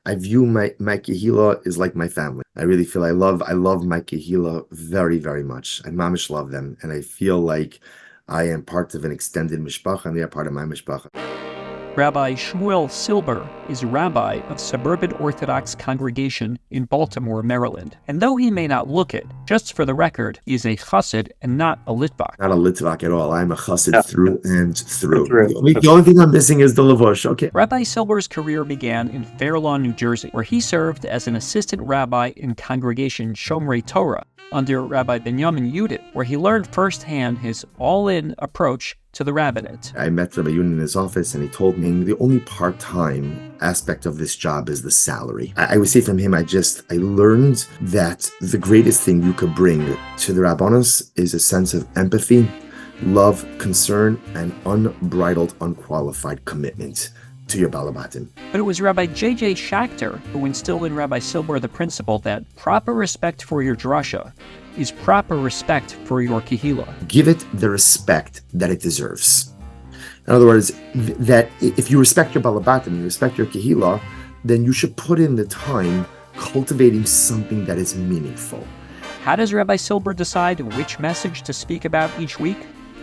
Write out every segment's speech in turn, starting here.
I view my Kehillah is like my family. I really feel I love my Kehillah very, very much. I mamish love them, and I feel like I am part of an extended mishpacha, and they are part of my mishpacha. Rabbi Shmuel Silber is rabbi of Suburban Orthodox Congregation in Baltimore, Maryland. And though he may not look it, just for the record, he is a Chassid and not a Litvak. Not a Litvak at all. I'm a Chassid through and through. Through. The only thing I'm missing is the Lavush. Okay. Rabbi Silber's career began in Fairlawn, New Jersey, where he served as an assistant rabbi in Congregation Shomrei Torah under Rabbi Benyamin Yudin, where he learned firsthand his all-in approach to the rabbinate. I met Rabbi Yudin in his office, and he told me the only part-time aspect of this job is the salary. I would say from him, I learned that the greatest thing you could bring to the Rabbanos is a sense of empathy, love, concern, and unbridled, unqualified commitment to your balabatim. But it was Rabbi J.J. Schacter who instilled in Rabbi Silber the principle that proper respect for your Drasha is proper respect for your Kehillah. Give it the respect that it deserves. In other words, that if you respect your balabatim, you respect your Kehillah, then you should put in the time cultivating something that is meaningful. How does Rabbi Silber decide which message to speak about each week?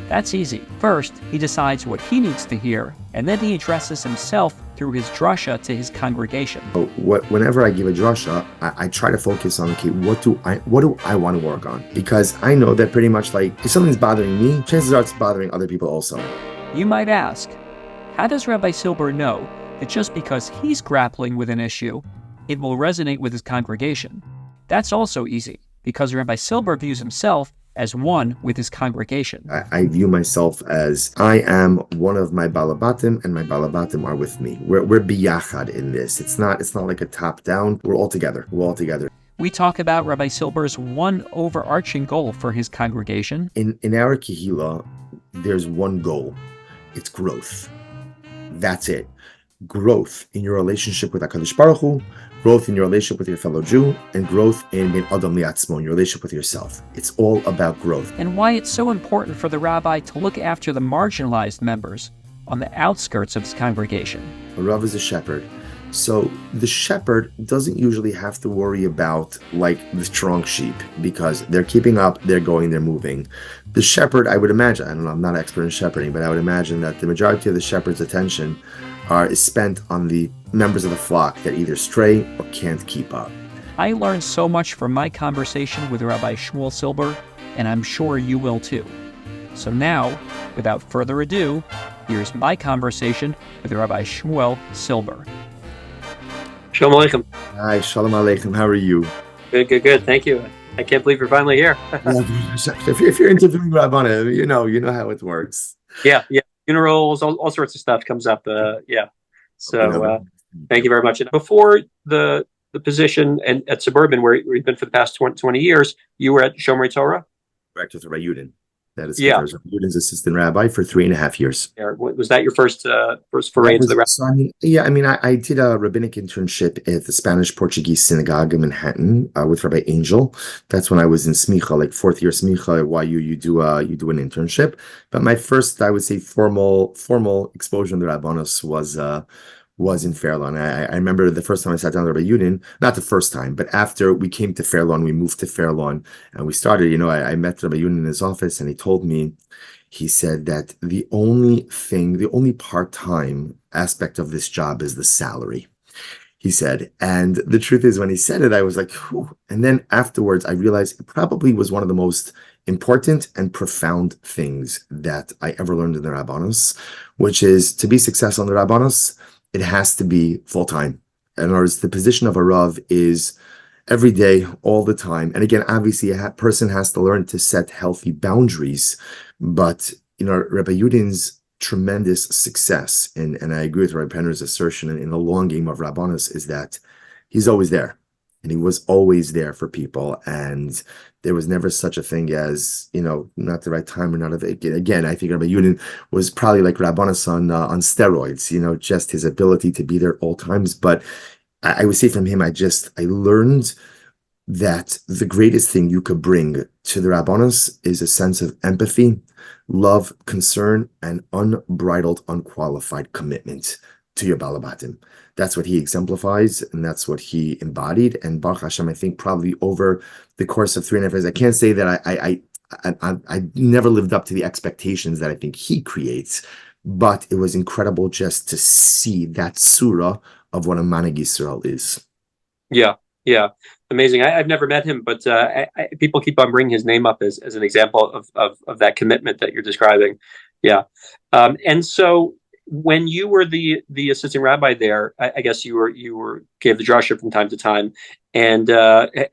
That's easy. First, he decides what he needs to hear, and then he addresses himself through his drasha to his congregation. Whenever I give a drasha, I try to focus on, okay, what do I want to work on? Because I know that pretty much like, if something's bothering me, chances are it's bothering other people also. You might ask, how does Rabbi Silber know that just because he's grappling with an issue, it will resonate with his congregation? That's also easy, because Rabbi Silber views himself as one with his congregation. I view myself as I am one of my balabatim, and my balabatim are with me. We're biyachad in this. It's not like a top down. We're all together. We talk about Rabbi Silber's one overarching goal for his congregation. In our Kehillah, there's one goal. It's growth. That's it. Growth in your relationship with HaKadosh Baruch Hu, growth in your relationship with your fellow Jew, and growth in Adam Liatzmo, in your relationship with yourself. It's all about growth. And why it's so important for the rabbi to look after the marginalized members on the outskirts of his congregation. A Rav is a shepherd. So the shepherd doesn't usually have to worry about like the strong sheep, because they're keeping up, they're going, they're moving. The shepherd, I would imagine, I don't know, I'm not an expert in shepherding, but I would imagine that the majority of the shepherd's attention is spent on the members of the flock that either stray or can't keep up. I learned so much from my conversation with Rabbi Shmuel Silber, and I'm sure you will too. So now, without further ado, here's my conversation with Rabbi Shmuel Silber. Shalom Aleichem. Hi, Shalom Aleichem. How are you? Good. Thank you. I can't believe you're finally here. If you're interviewing Rabbana, you know how it works. Yeah. Funerals, all sorts of stuff comes up. So thank you very much. And before the position and at Suburban, where you've been for the past 20 years, you were at Shomrei Torah? Correct, with Rabbi Yudin. That is Yeah. Rabbi Yudin's assistant rabbi for 3.5 years. Was that your first foray into the rabbi? So, I did a rabbinic internship at the Spanish-Portuguese synagogue in Manhattan with Rabbi Angel. That's when I was in smicha, like fourth year smicha at YU. You do an internship. But my first, I would say, formal exposure in the Rabbanos was in Fairlawn. I remember the first time I sat down with Rabbi Yudin, not the first time, but after we came to Fairlawn, we moved to Fairlawn, and we started, I met Rabbi Yudin in his office, and he told me, he said that the only part-time aspect of this job is the salary. He said, and the truth is, when he said it, I was like, whew. And then afterwards, I realized it probably was one of the most important and profound things that I ever learned in the Rabbanos, which is to be successful in the Rabbanos, it has to be full-time. In other words, the position of a Rav is every day, all the time. And again, obviously, a person has to learn to set healthy boundaries. But, Rabbi Yudin's tremendous success, and I agree with Rabbi Penner's assertion in the long game of Rabbanos, is that he's always there. And he was always there for people. And there was never such a thing as, not the right time or not. Again, I think Rabbi Yudin was probably like Rabbanos on steroids, just his ability to be there all times. But I would say from him, I learned that the greatest thing you could bring to the Rabbanos is a sense of empathy, love, concern, and unbridled, unqualified commitment to your balabatim. That's what he exemplifies, and that's what he embodied. And Baruch Hashem, I think probably over the course of 3.5 years, I can't say that I never lived up to the expectations that I think he creates, but it was incredible just to see that surah of what a Maggid Yisrael is. Yeah, yeah, amazing. I've never met him, but people keep on bringing his name up as an example of that commitment that you're describing. Yeah, and so when you were the assistant rabbi there, I guess you gave the drasha from time to time. And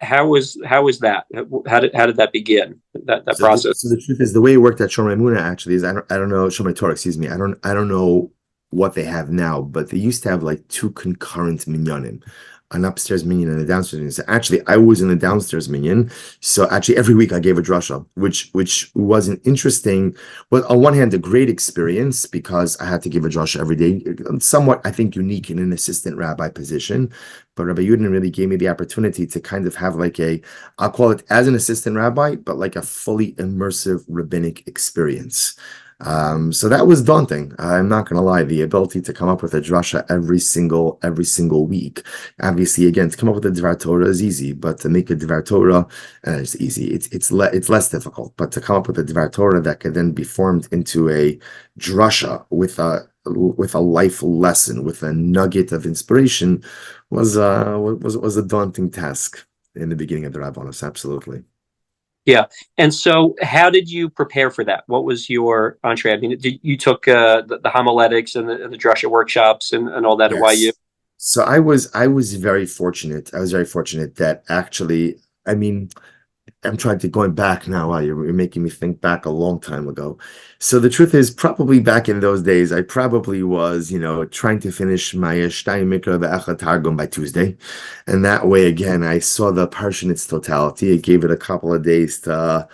how was that? How did that begin? That process? So the truth is, the way it worked at Shomrei Muna actually is I don't know Shomrei Torah, excuse me. I don't know what they have now, but they used to have like 2 concurrent minyanim, an upstairs minyan and a downstairs minyan. So actually, I was in the downstairs minyan. So actually, every week I gave a drasha, which was an interesting, well, on one hand, a great experience because I had to give a drasha every day, somewhat, I think, unique in an assistant rabbi position. But Rabbi Yudin really gave me the opportunity to kind of have like I'll call it as an assistant rabbi, but like a fully immersive rabbinic experience. So that was daunting. I'm not going to lie. The ability to come up with a drasha every single week. Obviously, again, to come up with a Dvar Torah is easy, but to make a Dvar Torah is easy. It's less difficult. But to come up with a Dvar Torah that could then be formed into a drasha with a life lesson, with a nugget of inspiration, was a daunting task in the beginning of the Rabbanos. Absolutely. Yeah. And so how did you prepare for that? What was your entree? I mean, you took the homiletics and the drasha workshops and all that at YU? So I was very fortunate. I was very fortunate that actually, I mean, I'm trying to going back now. Wow, you're making me think back a long time ago. So the truth is, probably back in those days, I probably was, trying to finish my Shtayim Mikra Ve'echad Targum by Tuesday, and that way, again, I saw the parsha in its totality. It gave it a couple of days to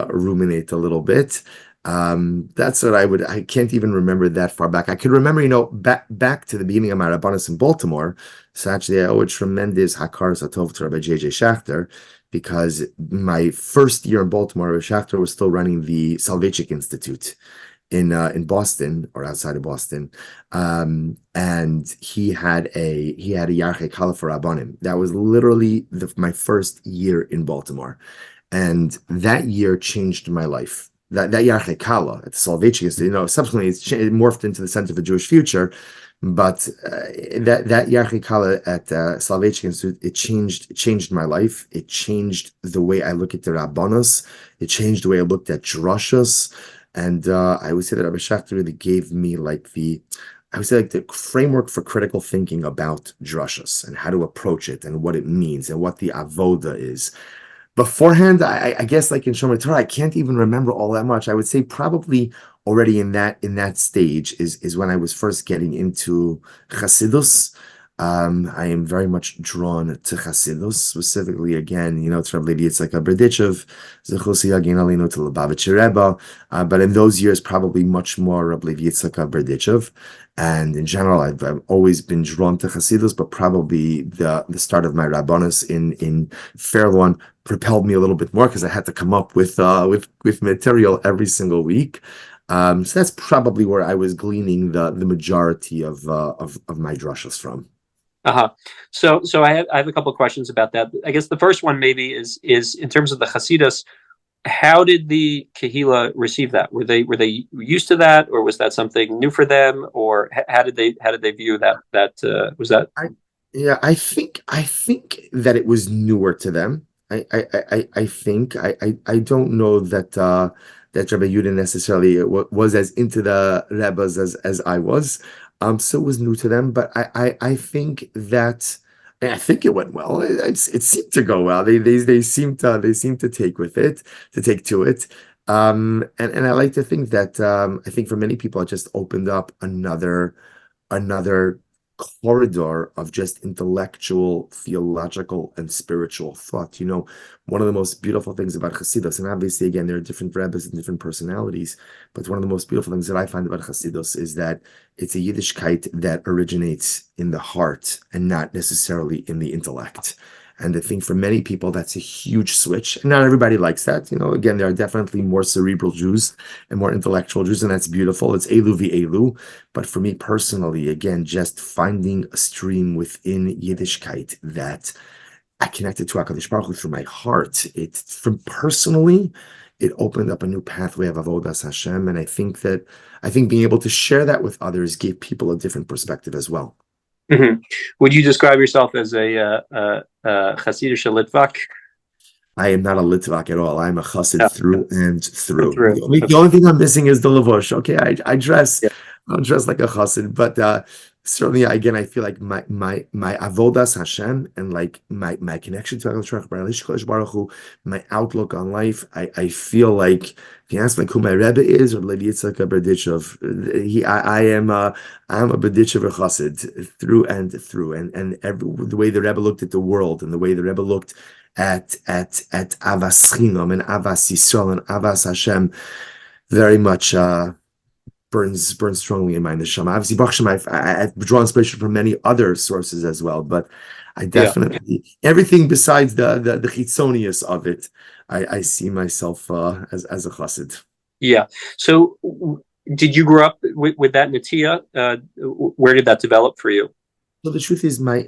ruminate a little bit. That's what I can't even remember that far back. I could remember, back to the beginning of my Rabbanos in Baltimore. So actually, I owe a tremendous Hakar Satov to Rabbi J.J. Schacter, because my first year in Baltimore, Rabbi Schacter was still running the Soloveitchik Institute in Boston, or outside of Boston, and he had a Yarchei Kala for Rabbanim. That was literally my first year in Baltimore, and that year changed my life. That Yarchei Kala at the Soloveitchik Institute, subsequently it morphed into the Center for Jewish Future. But that Yarchei Kala at Soloveitchik Institute, it changed my life. It changed the way I look at the Rabbanos. It changed the way I looked at drashas. And I would say that Rabbi Schacter really gave me the framework for critical thinking about drashas and how to approach it and what it means and what the avoda is. Beforehand, I guess like in Shomrei Torah, I can't even remember all that much. I would say probably already in that stage is when I was first getting into Chassidus. I am very much drawn to Chassidus, specifically, again, it's Rabbi Yitzchak Berdichev, Zechusi Yagin Alinu to Lubavitcher Rebbe, but in those years, probably much more Rabbi Yitzchak Berdichev. And in general, I've always been drawn to Chassidus, but probably the start of my Rabbanos in Fairlawn propelled me a little bit more because I had to come up with material every single week. So that's probably where I was gleaning the majority of my drashas from. So I have a couple of questions about that. I guess the first one maybe is in terms of the Chassidus. How did the Kehillah receive that? Were they used to that, or was that something new for them, or how did they view that? Was that? I think that it was newer to them. I think I don't know that Rabbi Yudin necessarily was as into the Rebbes as I was. So it was new to them, but I think that. I think it went well. It seemed to go well. They seem to take to it. And I like to think that I think for many people it just opened up another corridor of just intellectual, theological, and spiritual thought. One of the most beautiful things about Chassidus, and obviously, again, there are different rabbis and different personalities, but one of the most beautiful things that I find about Chassidus is that it's a Yiddishkeit that originates in the heart and not necessarily in the intellect. And I think for many people, that's a huge switch. And not everybody likes that. Again, there are definitely more cerebral Jews and more intellectual Jews, and that's beautiful. It's Elu v'Elu. But for me personally, again, just finding a stream within Yiddishkeit that I connected to HaKadosh Baruch Hu through my heart. It opened up a new pathway of Avodas Hashem. And I think being able to share that with others gave people a different perspective as well. Mm-hmm. Would you describe yourself as a Chassidish Litvak? I am not a Litvak at all. I'm a Chassid through and through. Through. The only thing I'm missing is the Levush. Okay, I dress like a Chassid, but certainly, again, I feel like my avodas Hashem and like my connection to HaKadosh Baruch Hu, my outlook on life. I feel like if you ask like who my Rebbe is or Levi Yitzchak Berdichev, I'm a Berdichev Chassid through and through, and the way the Rebbe looked at the world and the way the Rebbe looked at Avas Chinam and Avas Yisrael and Avas Hashem very much burns strongly in my neshama. Obviously, Baruch Hashem, I've drawn inspiration from many other sources as well, but I definitely everything besides the chitzonius of it, I see myself as a chassid. Yeah. So, did you grow up with that netiya? Where did that develop for you? So the truth is, my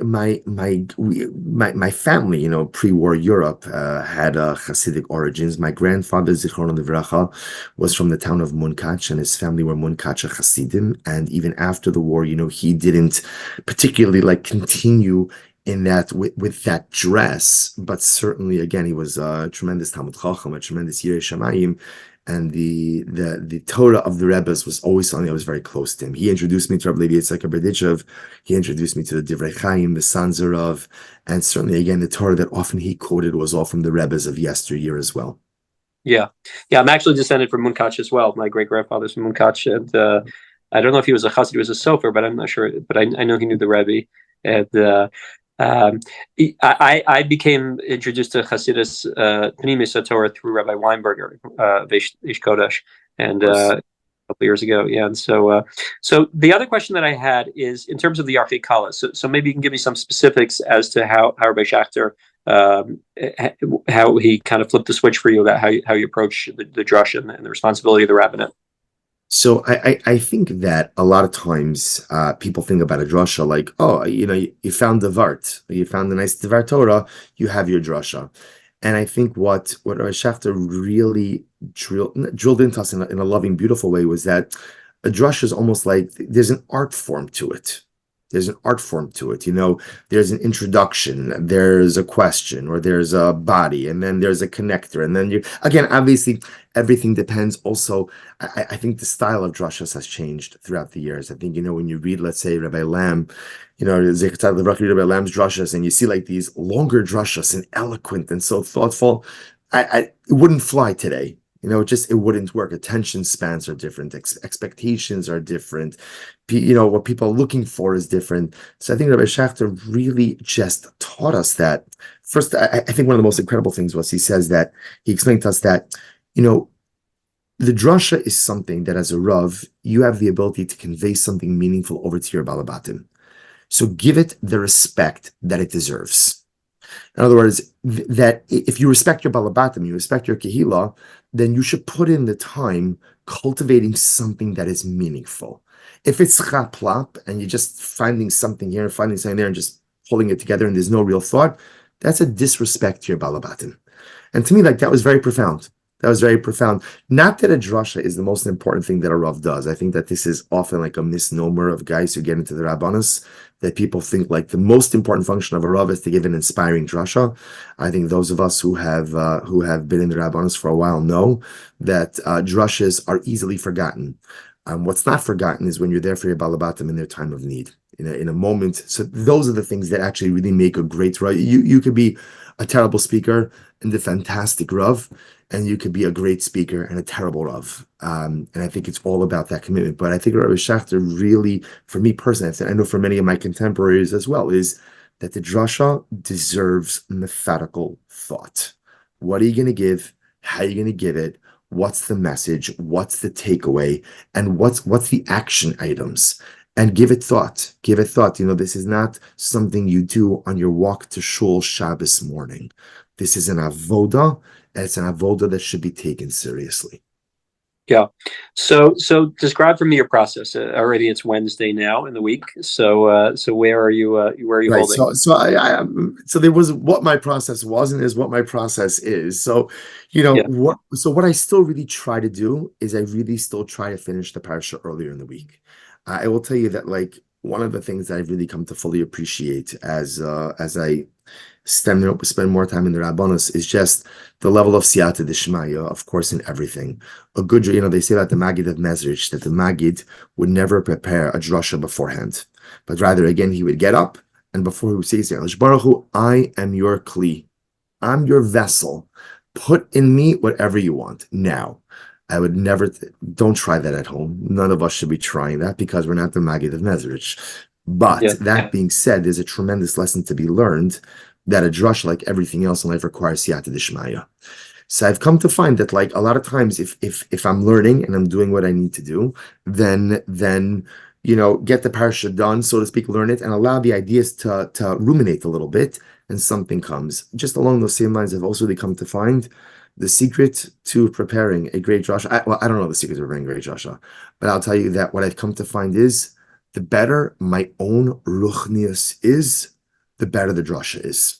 family, pre-war Europe, had Hasidic origins. My grandfather, Zichrono Livracha, was from the town of Munkach, and his family were Munkacher Hasidim. And even after the war, he didn't particularly continue in that with that dress, but certainly, again, he was a tremendous Talmud Chacham, a tremendous Yirei Shamayim. And the Torah of the Rebbes was always something that was very close to him. He introduced me to Rabbi Levi Yitzchak Berdichev. He introduced me to the Divrei Chaim, the Sanzerov, and certainly again the Torah that often he quoted was all from the Rebbes of yesteryear as well. Yeah. I'm actually descended from Munkach as well. My great grandfather's from Munkach, and I don't know if he was a Chassid, he was a Sofer, but I'm not sure. But I know he knew the Rebbe, and I became introduced to Chassidus Pnimis Torah through Rabbi Weinberger, Ish Kodesh, and a couple of years ago. Yeah, and so the other question that I had is in terms of the Kehillah. So maybe you can give me some specifics as to how Rabbi Schacter, how he kind of flipped the switch for you about how you approach the Drasha and the responsibility of the rabbinate. So I think that a lot of times people think about a drasha like, oh, you found the vart, you found a nice Dvar Torah, you have your drasha. And I think what Rabbi Schacter really drilled into us in a loving, beautiful way was that a drasha is almost like there's an art form to it. There's an art form to it. There's an introduction, there's a question, or there's a body, and then there's a connector. And then again, obviously, everything depends. Also, I think the style of drashas has changed throughout the years. I think, when you read, let's say, Rabbi Lam, Rabbi Lam's drashas, and you see these longer drashas and eloquent and so thoughtful, it wouldn't fly today. It wouldn't work. Attention spans are different. Expectations are different. What people are looking for is different. So I think Rabbi Schacter really just taught us that. First, I think one of the most incredible things was he explained to us that, the drasha is something that as a Rav, you have the ability to convey something meaningful over to your Balabatim. So give it the respect that it deserves. In other words, that if you respect your Balabatim, you respect your Kehillah, then you should put in the time cultivating something that is meaningful. If it's chaplap and you're just finding something here and finding something there and just pulling it together and there's no real thought, that's a disrespect to your Balabatim. And to me, that was very profound. That was very profound. Not that a drasha is the most important thing that a Rav does. I think that this is often a misnomer of guys who get into the Rabbanos, that people think the most important function of a Rav is to give an inspiring drasha. I think those of us who have been in the Rabbanos for a while know that drashas are easily forgotten. What's not forgotten is when you're there for your Balabatim in their time of need, in a moment. So those are the things that actually really make a great Rav. You could be a terrible speaker and a fantastic Rav, and you could be a great speaker and a terrible Rav. And I think it's all about that commitment. But I think Rabbi Schacter really, for me personally, I know for many of my contemporaries as well, is that the drasha deserves methodical thought. What are you going to give? How are you going to give it? What's the message? What's the takeaway? And what's the action items? and give it thought. Give it thought. This is not something you do on your walk to shul Shabbos morning. This is an avoda, and it's an avoda that should be taken seriously. Yeah. So describe for me your process. Already it's Wednesday now in the week. So where are you Right. holding? So there was what my process was and is what my process is. So, Yeah. what I still really try to do is I really still try to finish the parsha earlier in the week. I will tell you that like one of the things that I've really come to fully appreciate as I spend more time in the Rabbanos is just the level of siyata d'shmaya, of course, in everything. A good, they say about the Maggid of Mezrich that the Maggid would never prepare a drasha beforehand, but rather, again, he would get up and before he would say, Baruch Hu, I am your kli, I'm your vessel. Put in me whatever you want. Now, I would never, don't try that at home. None of us should be trying that because we're not the Maggid of Mezrich. But that being said, there's a tremendous lesson to be learned that a drush, like everything else in life, requires siyata d'shmaya. So I've come to find that, like, a lot of times, if I'm learning and I'm doing what I need to do, then get the parsha done, so to speak, learn it, and allow the ideas to ruminate a little bit, and something comes. Just along those same lines, I've also come to find the secret to preparing a great drasha. I don't know the secret to preparing a great drasha, but I'll tell you that what I've come to find is the better my own ruchnius is, the better the drasha is.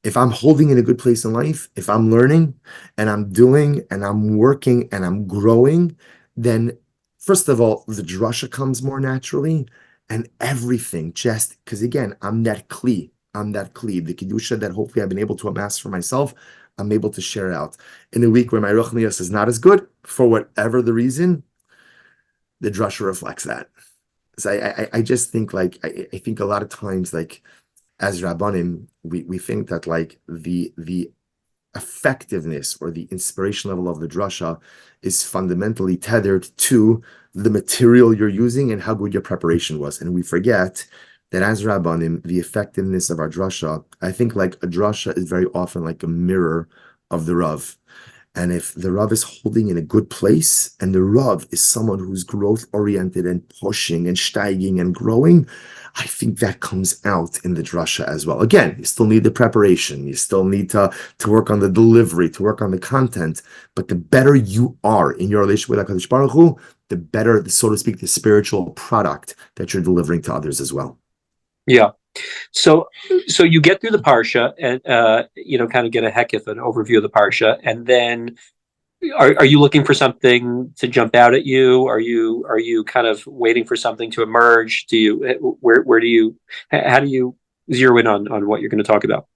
If I'm holding in a good place in life, if I'm learning and I'm doing and I'm working and I'm growing, then first of all, the drasha comes more naturally and everything just, because again, I'm that kli, the kedusha that hopefully I've been able to amass for myself, I'm able to share out. In a week where my ruchnius is not as good, for whatever the reason, the drasha reflects that. So I just think like, I think a lot of times like, as Rabbanim, we think that like the effectiveness or the inspiration level of the drasha is fundamentally tethered to the material you're using and how good your preparation was. And we forget that as Rabbanim, the effectiveness of our drasha, I think like a drasha is very often like a mirror of the Rav. And if the Rav is holding in a good place and the Rav is someone who's growth oriented and pushing and steiging and growing, I think that comes out in the drasha as well. Again, you still need the preparation. You still need to work on the delivery, to work on the content. But the better you are in your relationship with HaKadosh Baruch Hu, the better, so to speak, the spiritual product that you're delivering to others as well. Yeah. So you get through the parsha and kind of get a hekif, an overview of the parsha, and then are you looking for something to jump out at you? Are you kind of waiting for something to emerge? How do you zero in on what you're going to talk about?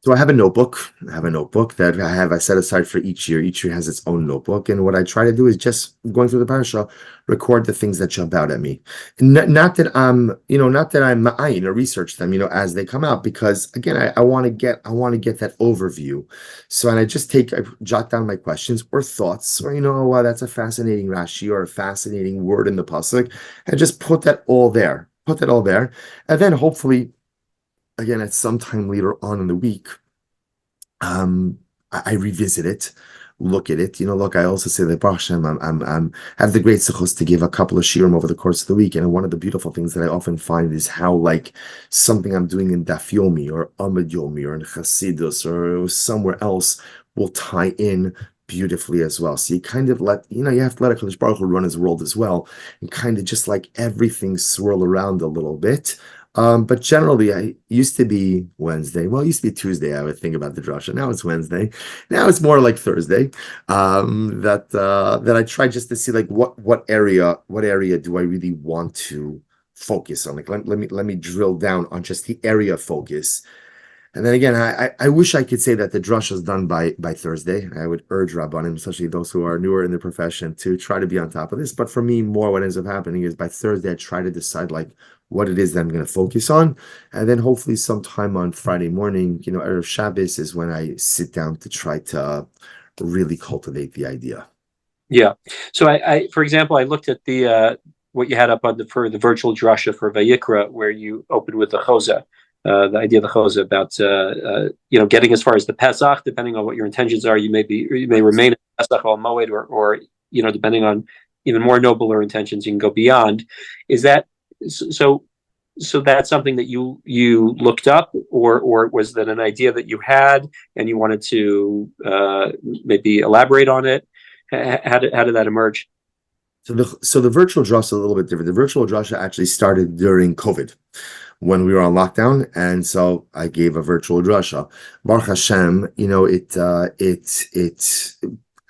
So I have a notebook. That I set aside for each year. Each year has its own notebook. And what I try to do is just going through the parasha, record the things that jump out at me. Not that I'm ma'ayin or research them, as they come out, because again, I want to get that overview. So, and I jot down my questions or thoughts, or, that's a fascinating Rashi or a fascinating word in the pasuk, and just put that all there. And then hopefully, again, at some time later on in the week, I revisit it, look at it. I also say that Baruch Hashem, I'm have the great zechus to give a couple of shiurim over the course of the week. And one of the beautiful things that I often find is how like something I'm doing in Daf Yomi or Amud Yomi or in Chassidus or somewhere else will tie in beautifully as well. So you kind of you have to let HaKadosh Baruch Hu run his world as well, and kind of just like everything swirl around a little bit. But generally, I used to be Wednesday. Well, it used to be Tuesday. I would think about the drasha. Now it's Wednesday. Now it's more like Thursday. That I try just to see like what area do I really want to focus on? Like let me drill down on just the area of focus. And then again, I wish I could say that the drasha is done by Thursday. I would urge Rabbanim, especially those who are newer in the profession, to try to be on top of this. But for me, more what ends up happening is by Thursday, I try to decide like what it is that I'm going to focus on. And then hopefully sometime on Friday morning, Erev Shabbos is when I sit down to try to really cultivate the idea. Yeah. So I for example, I looked at the what you had up on for the virtual drasha for Vayikra, where you opened with the choza. The idea of the choza about getting as far as the Pesach, depending on what your intentions are, you may remain in Pesach al Moed, or depending on even more nobler intentions, you can go beyond. Is that so that's something that you looked up, or was that an idea that you had and you wanted to maybe elaborate on it? How did that emerge? So the virtual drasha is a little bit different. The virtual drasha actually started during COVID, when we were on lockdown, and so I gave a virtual drasha. Baruch Hashem,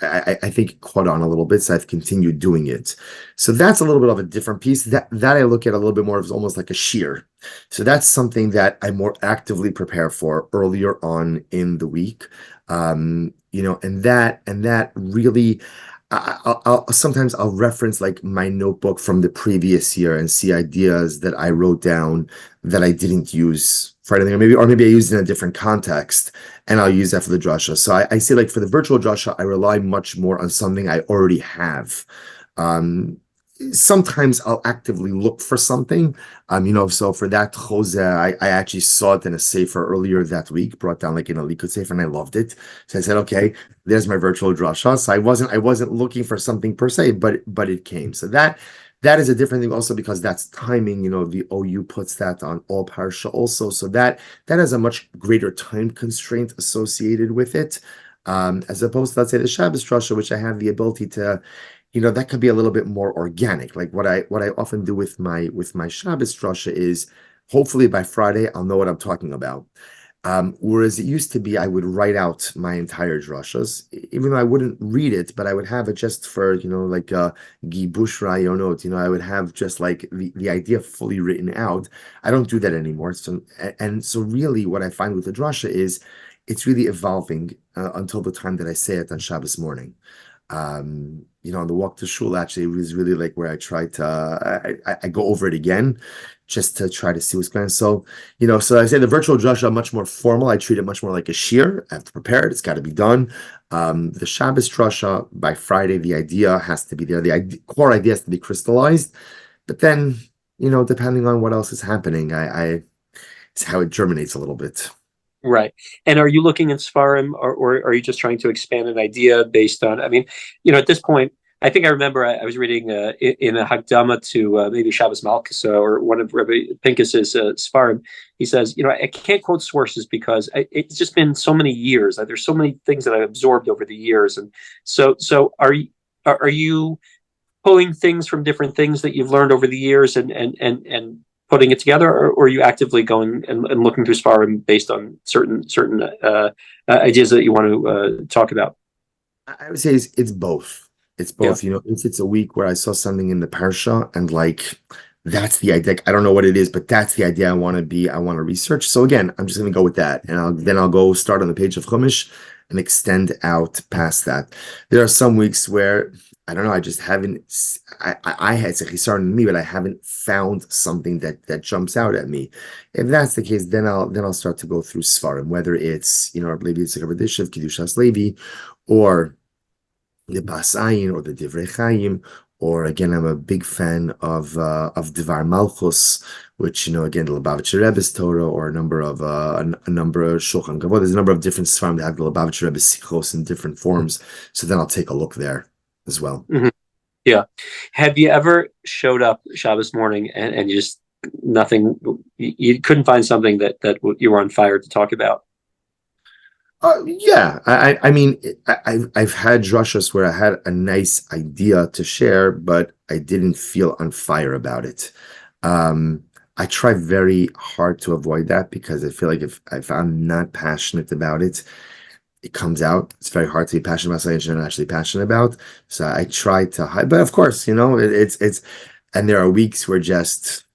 I think it caught on a little bit, so I've continued doing it. So that's a little bit of a different piece. That I look at a little bit more as almost like a shear. So that's something that I more actively prepare for earlier on in the week. And that really. I'll sometimes reference like my notebook from the previous year and see ideas that I wrote down that I didn't use for anything, or maybe I used it in a different context, and I'll use that for the drasha. So I say, like, for the virtual drasha, I rely much more on something I already have. Sometimes I'll actively look for something, so for that Jose, I actually saw it in a sefer earlier that week, brought down like in a Likud sefer, and I loved it. So I said, okay, there's my virtual drasha. So I wasn't looking for something per se, but it came. So that is a different thing also, because that's timing. The OU puts that on all parsha also, so that has a much greater time constraint associated with it, as opposed to, let's say, the Shabbos drasha, which I have the ability to. That could be a little bit more organic. Like what I often do with my Shabbos drasha is, hopefully by Friday I'll know what I'm talking about. Whereas it used to be I would write out my entire drashas, even though I wouldn't read it, but I would have it just for like a gibush rayonot. I would have just like the idea fully written out. I don't do that anymore. So really, what I find with the drasha is it's really evolving until the time that I say it on Shabbos morning. On the walk to shul, actually, it was really like where I try to I go over it again just to try to see what's going on. So I say the virtual drasha are much more formal. I treat it much more like a shir. I have to prepare it. It's got to be done. The Shabbos drasha, by Friday, the idea has to be there. The core idea has to be crystallized. But then, depending on what else is happening, it's how it germinates a little bit. Right. And are you looking at Spfarim, or are you just trying to expand an idea based on, at this point, I think I remember I was reading in a Hagdama to maybe Shabbos Malkusa, or one of Rabbi Pincus's Spfarim. He says, I can't quote sources because it's just been so many years. There's so many things that I've absorbed over the years. And so are you pulling things from different things that you've learned over the years and putting it together, or are you actively going and looking through Spfarim based on certain ideas that you want to talk about? I would say it's both. It's both. Yeah. If it's a week where I saw something in the parsha and like that's the idea, I don't know what it is, but that's the idea I want to research. So again, I'm just going to go with that, and I'll go start on the page of Chumash and extend out past that. There are some weeks where I don't know, I just haven't. I had a chisar in me, but I haven't found something that jumps out at me. If that's the case, then I'll start to go through Spfarim, whether it's maybe it's like Radishev, Kedushas Levi, or the Basayin, or the Divrei Chaim, or again, I'm a big fan of Devar Malchus, which again, the Lubavitcher Rebbe's Torah, or a number of Shulchan Kavod. There's a number of different Sfarim that have the Lubavitcher Rebbe's Sichos in different forms. So then I'll take a look there as well. Mm-hmm. Yeah. Have you ever showed up Shabbos morning and you just nothing? You couldn't find something that you were on fire to talk about? Yeah. I've had drashas where I had a nice idea to share, but I didn't feel on fire about it. I try very hard to avoid that, because I feel like if I'm not passionate about it, it comes out. It's very hard to be passionate about something you're not actually passionate about. So I try to hide, but of course, it's, and there are weeks where just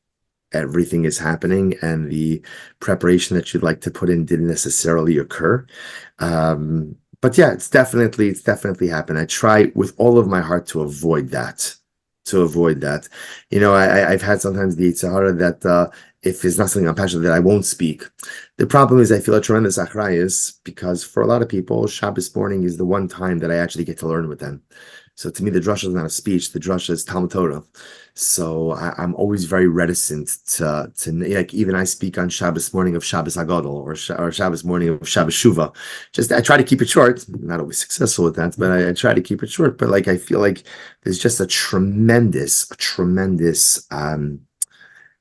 everything is happening and the preparation that you'd like to put in didn't necessarily occur. But yeah, it's definitely happened. I try with all of my heart to avoid that. I've had sometimes the Sahara that if it's not something I'm passionate that I won't speak. The problem is I feel a tremendous achrayus, because for a lot of people, Shabbos morning is the one time that I actually get to learn with them. So to me, the drasha is not a speech. The drasha is Talmud Torah. So I'm always very reticent to like, even I speak on Shabbos morning of Shabbos Agadol, or Shabbos morning of Shabbos Shuva. I try to keep it short. I'm not always successful with that, but I try to keep it short. But like, I feel like there's just a tremendous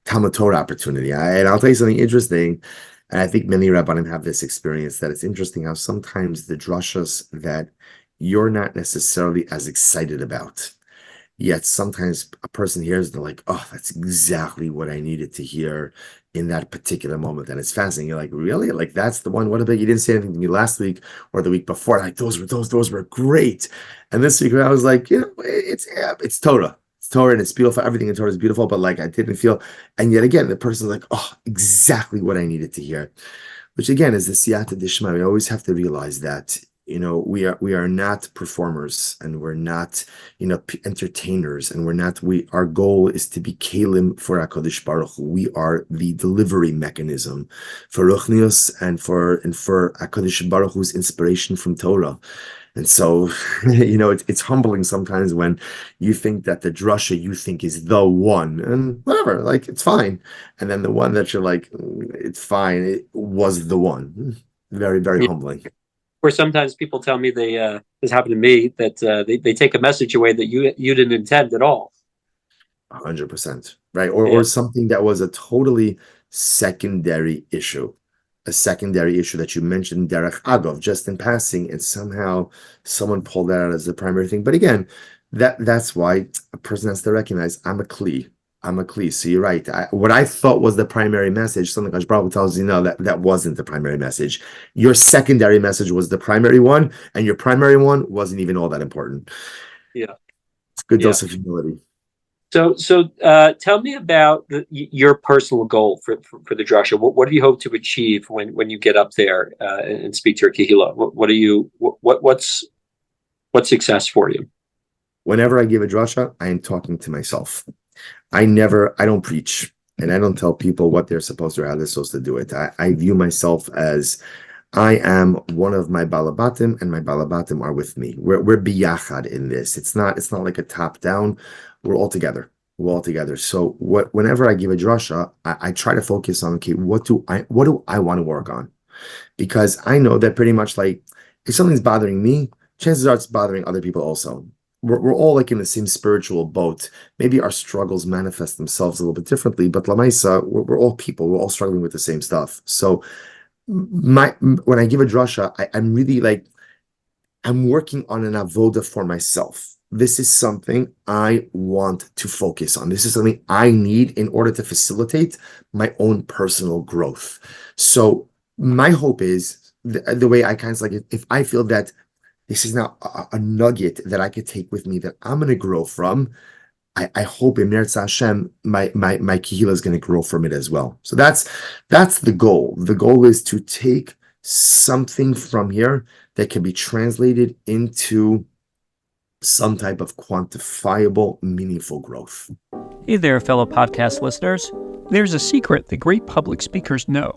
Talmud Torah opportunity. And I'll tell you something interesting. And I think many rabbanim have this experience, that it's interesting how sometimes the drashas that you're not necessarily as excited about, yet sometimes a person hears, they're like, oh, that's exactly what I needed to hear in that particular moment. And it's fascinating. You're like, really? Like, that's the one? What about you didn't say anything to me last week or the week before? Like, those were great. And this week I was like, it's Torah. It's Torah and it's beautiful. Everything in Torah is beautiful, but like I didn't feel, and yet again, the person's like, oh, exactly what I needed to hear. Which again is the siyata dishma. We always have to realize that, we are not performers, and we're not, entertainers, and our goal is to be kelim for HaKadosh Baruch Hu. We are the delivery mechanism for Ruchnius and for HaKadosh Baruch Hu's inspiration from Torah. And so, it's humbling sometimes when you think that the drasha you think is the one, and whatever, like, it's fine. And then the one that you're like, it's fine, it was the one. Very, very humbling. Or sometimes people tell me this happened to me, that they take a message away that you didn't intend at all. 100%, right? Or something that was a totally secondary issue. A secondary issue that you mentioned, derech agov, just in passing, and somehow someone pulled that out as the primary thing. But again, that's why a person has to recognize, I'm a kli. So you're right. What I thought was the primary message, something Kadosh Baruch Hu tells you, no, that wasn't the primary message. Your secondary message was the primary one, and your primary one wasn't even all that important. Yeah, it's a good dose of humility. So tell me about your personal goal for the drasha. What do you hope to achieve when you get up there and speak to your Kehillah? What's success for you? Whenever I give a drasha, I am talking to myself. I don't preach, and I don't tell people what they're supposed to or how they're supposed to do it. I view myself as I am one of my balabatim, and my balabatim are with me. We're biyachad in this. It's not like a top down. We're all together. So whenever I give a drasha, I try to focus on, okay, what do I want to work on? Because I know that pretty much, like, if something's bothering me, chances are it's bothering other people also. We're all like in the same spiritual boat. Maybe our struggles manifest themselves a little bit differently, but lamaisa, we're all people. We're all struggling with the same stuff. So when I give a drasha, I'm really like, I'm working on an avoda for myself. This is something I want to focus on. This is something I need in order to facilitate my own personal growth. So my hope is, the way I kind of like it, if I feel that this is now a nugget that I could take with me that I'm going to grow from, I hope in Meretz Hashem, my Kehillah is going to grow from it as well. So that's the goal. The goal is to take something from here that can be translated into some type of quantifiable, meaningful growth. Hey there, fellow podcast listeners. There's a secret that great public speakers know.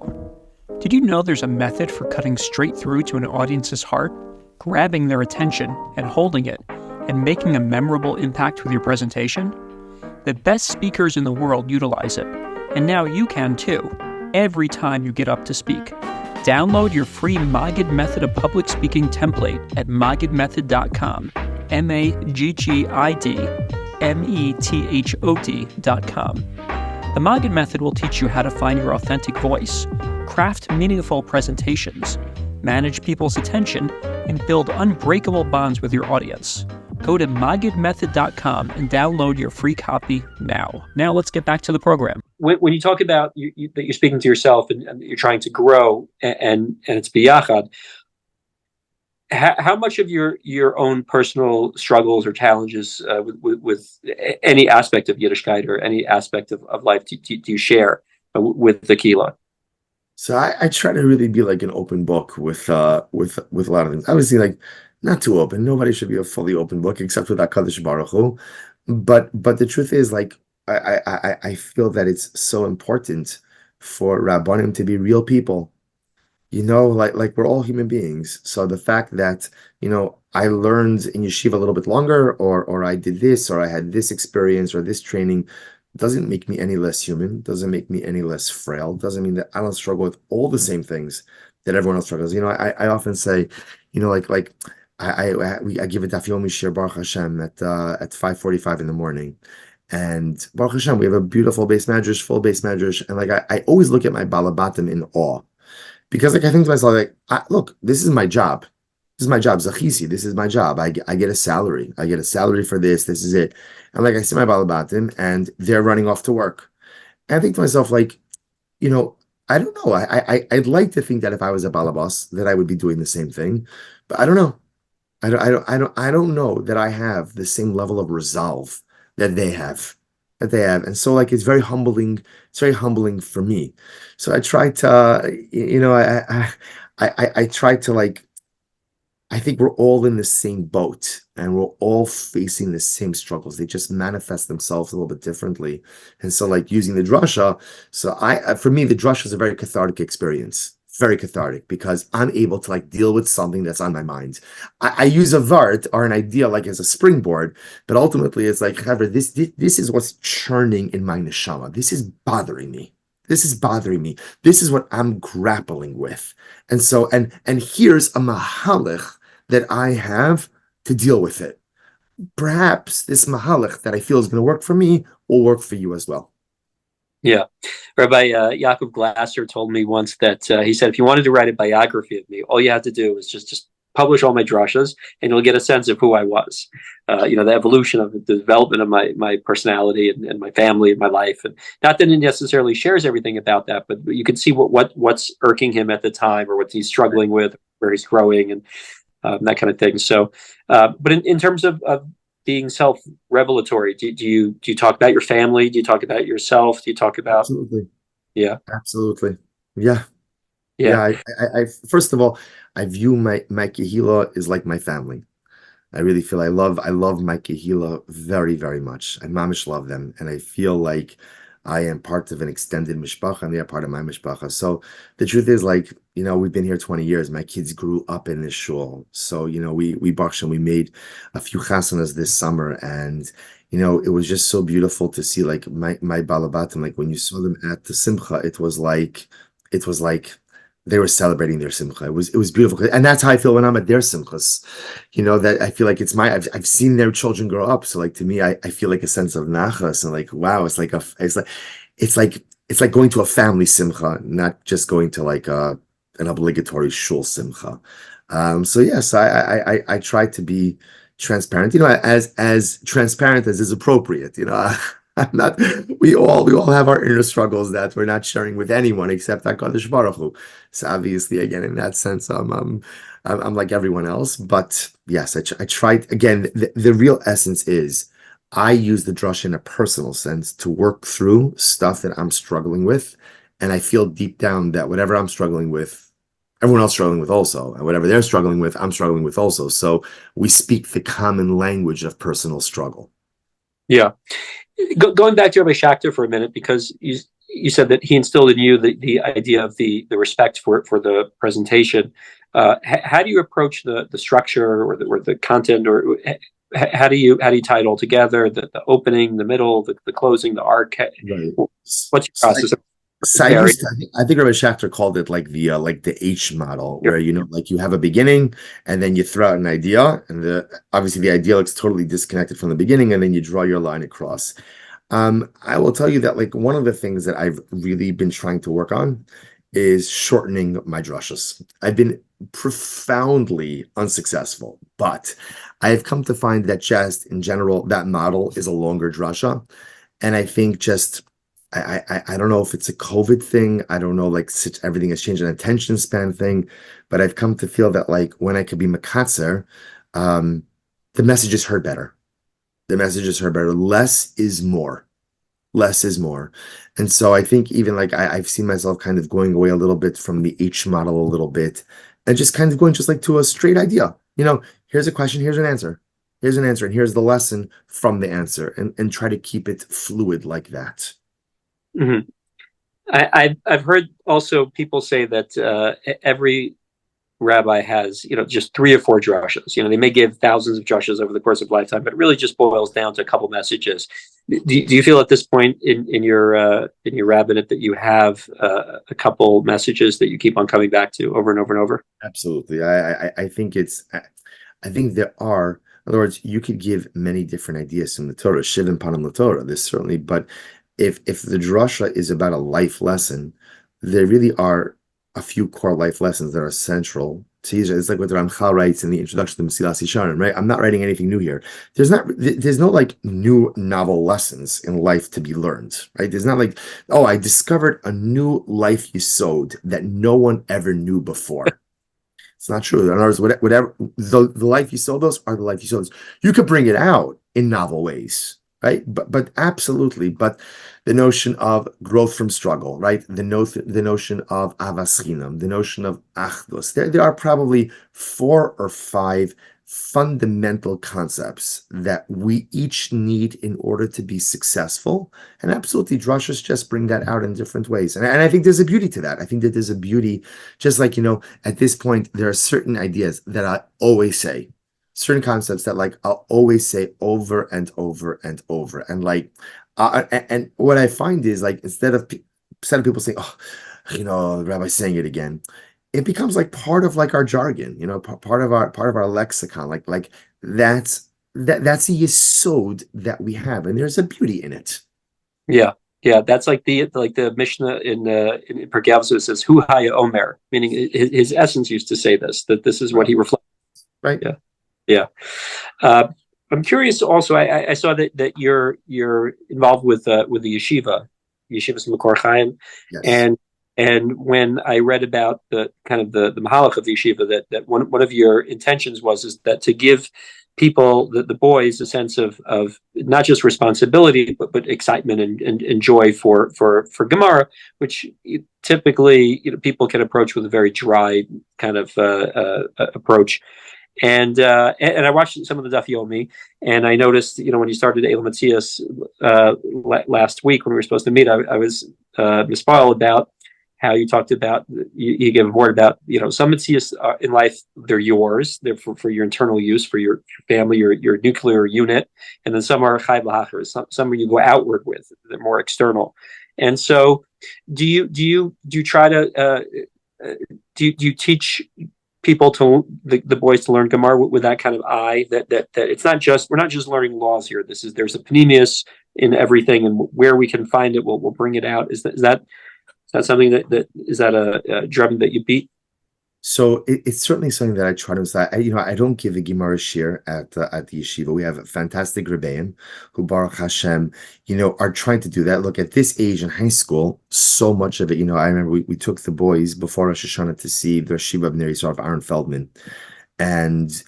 Did you know there's a method for cutting straight through to an audience's heart, grabbing their attention and holding it, and making a memorable impact with your presentation? The best speakers in the world utilize it, and now you can too, every time you get up to speak. Download your free Maggid Method of Public Speaking template at maggidmethod.com, maggidmethod.com. The Maggid Method will teach you how to find your authentic voice, craft meaningful presentations, manage people's attention, and build unbreakable bonds with your audience. Go to maggidmethod.com and download your free copy now. Now let's get back to the program. When you talk about that you're speaking to yourself and you're trying to grow and it's biyachad, how much of your own personal struggles or challenges with any aspect of Yiddishkeit or any aspect of life do you share with the Kehillah? So I try to really be like an open book with a lot of things. Obviously, like, not too open. Nobody should be a fully open book except with HaKadosh Baruch Hu. But the truth is, like, I feel that it's so important for Rabbanim to be real people. Like we're all human beings. So the fact that, I learned in yeshiva a little bit longer, or I did this, or I had this experience or this training, doesn't make me any less human, doesn't make me any less frail, doesn't mean that I don't struggle with all the same things that everyone else struggles. I often say, like I give a daf yomi shir Baruch Hashem at 5:45 in the morning, And Baruch Hashem, we have a beautiful base medrash, full base medrash, and like I always look at my balabatim in awe, because like I think to myself, like, look, this is my job. This is my job, Zachisi. This is my job. I get a salary. I get a salary for this. This is it. And like I see my balabatim, and they're running off to work. And I think to myself, like, I don't know. I'd like to think that if I was a balabas, that I would be doing the same thing, but I don't know. I don't know that I have the same level of resolve that they have. And so like it's very humbling. It's very humbling for me. So I try to, I try to like, I think we're all in the same boat and we're all facing the same struggles. They just manifest themselves a little bit differently. And so like using the drasha, for me, the drasha is a very cathartic experience. Very cathartic because I'm able to like deal with something that's on my mind. I use a vart or an idea like as a springboard, but ultimately it's like, however, this is what's churning in my neshama. This is bothering me. This is bothering me. This is what I'm grappling with. And so, and here's a mahalach that I have to deal with it. Perhaps this mahalach that I feel is going to work for me will work for you as well. Yeah. Rabbi Yaakov Glasser told me once that he said, if you wanted to write a biography of me, all you have to do is just publish all my drashas and you'll get a sense of who I was. The evolution of the development of my personality and my family and my life. And not that he necessarily shares everything about that, but you can see what's irking him at the time or what he's struggling with, where he's growing and that kind of thing. So, but in terms of being self-revelatory, do you talk about your family? Do you talk about yourself? Do you talk about? Absolutely. Yeah. Absolutely. Yeah. Yeah. I first of all, I view my Kehillah is like my family. I really feel I love my Kehillah very, very much. I mamish love them, and I feel like I am part of an extended mishpacha, and they are part of my mishpacha. So the truth is, like, we've been here 20 years. My kids grew up in this shul. So, we baruch we made a few chasanas this summer, and it was just so beautiful to see like my balabatim, like when you saw them at the simcha, it was like they were celebrating their simcha. It was beautiful, and that's how I feel when I'm at their simchas. That I feel like it's I've seen their children grow up. So like to me, I feel like a sense of nachas and like wow, it's like going to a family simcha, not just going to like an obligatory shul simcha. So yes, I try to be transparent. As transparent as is appropriate. I'm not. We all have our inner struggles that we're not sharing with anyone except HaKadosh Baruch Hu. So obviously, again, in that sense, I'm like everyone else. But yes, I tried. Again, the real essence is I use the drush in a personal sense to work through stuff that I'm struggling with, and I feel deep down that whatever I'm struggling with, everyone else struggling with also, and whatever they're struggling with, I'm struggling with also. So we speak the common language of personal struggle. Yeah. Going back to Rabbi Schacter for a minute, because you said that he instilled in you the idea of the respect for the presentation. How do you approach the structure or the content, or how do you tie it all together? The opening, the middle, the closing, the arc. Right. What's your process? So I think Rabbi Schacter called it like the H model, where like you have a beginning and then you throw out an idea, and obviously the idea looks totally disconnected from the beginning, and then you draw your line across. I will tell you that like one of the things that I've really been trying to work on is shortening my drashas. I've been profoundly unsuccessful, but I have come to find that just in general that model is a longer drasha, and I think just. I don't know if it's a COVID thing. I don't know, like everything has changed, an attention span thing, but I've come to feel that like when I could be makatzer, the message is heard better. The message is heard better. Less is more. Less is more. And so I think even like I've seen myself kind of going away a little bit from the H model a little bit and just kind of going just like to a straight idea. Here's a question, here's an answer. Here's an answer, and here's the lesson from the answer, and try to keep it fluid like that. Mm-hmm. I've heard also people say that every rabbi has just 3 or 4 drashas. They may give thousands of drashas over the course of lifetime, but it really just boils down to a couple messages. Do you feel at this point in your rabbinate that you have a couple messages that you keep on coming back to over and over and over? Absolutely. I think there are, In other words, you could give many different ideas from the Torah, Shivim Panim LaTorah, this certainly, but if the drasha is about a life lesson, there really are a few core life lessons that are central to Israel. It's like what the Ramchal writes in the introduction to Mesilas Yesharim, right? I'm not writing anything new here. There's no like new novel lessons in life to be learned, right? There's not like, oh, I discovered a new life yesod that no one ever knew before. It's not true. In other words, whatever the life yesod, those are the life yesods. You could bring it out in novel ways, right? But absolutely. But the notion of growth from struggle, right? The notion of avas chinam, the notion of achdus. There are probably 4 or 5 fundamental concepts that we each need in order to be successful. And absolutely, drashas just bring that out in different ways. And I think there's a beauty to that. I think that there's a beauty, just like, at this point, there are certain ideas that I always say, certain concepts that like I'll always say over and over and over. And like, and what I find is like, instead of people saying, oh, the rabbi's saying it again, it becomes like part of like our jargon, part of our lexicon. Like that's a yesod that we have, and there's a beauty in it. Yeah, that's like the Mishnah in Pirkei Avos that says Hu Haya Omer, meaning his essence used to say that this is what he reflects. Right. Yeah. I'm curious. Also, I saw that you're involved with the yeshivas Makor Chaim, yes. and when I read about the kind of the mahalach of the yeshiva, that one of your intentions is that to give people, the boys, a sense of not just responsibility but excitement and joy for Gemara, which typically people can approach with a very dry kind of approach. And I watched some of the Daf Yomi, and I noticed, when you started Elam Matzias last week when we were supposed to meet, I was mispoiled about how you talked about, you gave a word about, some Matzias in life, they're yours, they're for your internal use, for your family, your nuclear unit, and then some are Chai B'Hachar, some you go outward with, they're more external. And so, do you try to do you teach people to the boys to learn Gemara with that kind of eye, that it's not just, we're not just learning laws here. There's a panemius in everything, and where we can find it, we'll bring it out. Is that something that is that a drum that you beat? So it's certainly something that I try to. I don't give a Gemara shir at the yeshiva. We have a fantastic rebbeim who, Baruch Hashem, are trying to do that. Look, at this age in high school, so much of it. I remember we took the boys before Rosh Hashanah to see the Shiva of Neri Yisrael of Aaron Feldman, and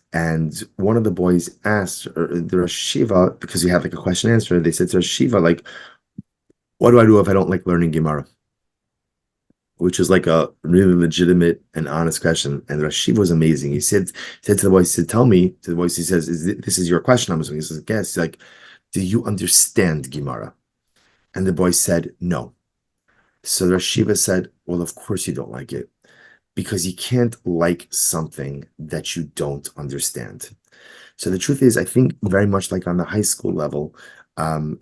one of the boys asked the Rosh Shiva, because we had like a question and answer. They said to Rosh Shiva, like, what do I do if I don't like learning Gemara? Which is like a really legitimate and honest question. And Rashiv was amazing. He said to the boys, tell me, to the boys, he says, this is your question? I'm assuming. He says, yes. He's like, do you understand Gemara? And the boy said, no. So the Rashiva said, well, of course you don't like it, because you can't like something that you don't understand. So the truth is, I think very much like on the high school level,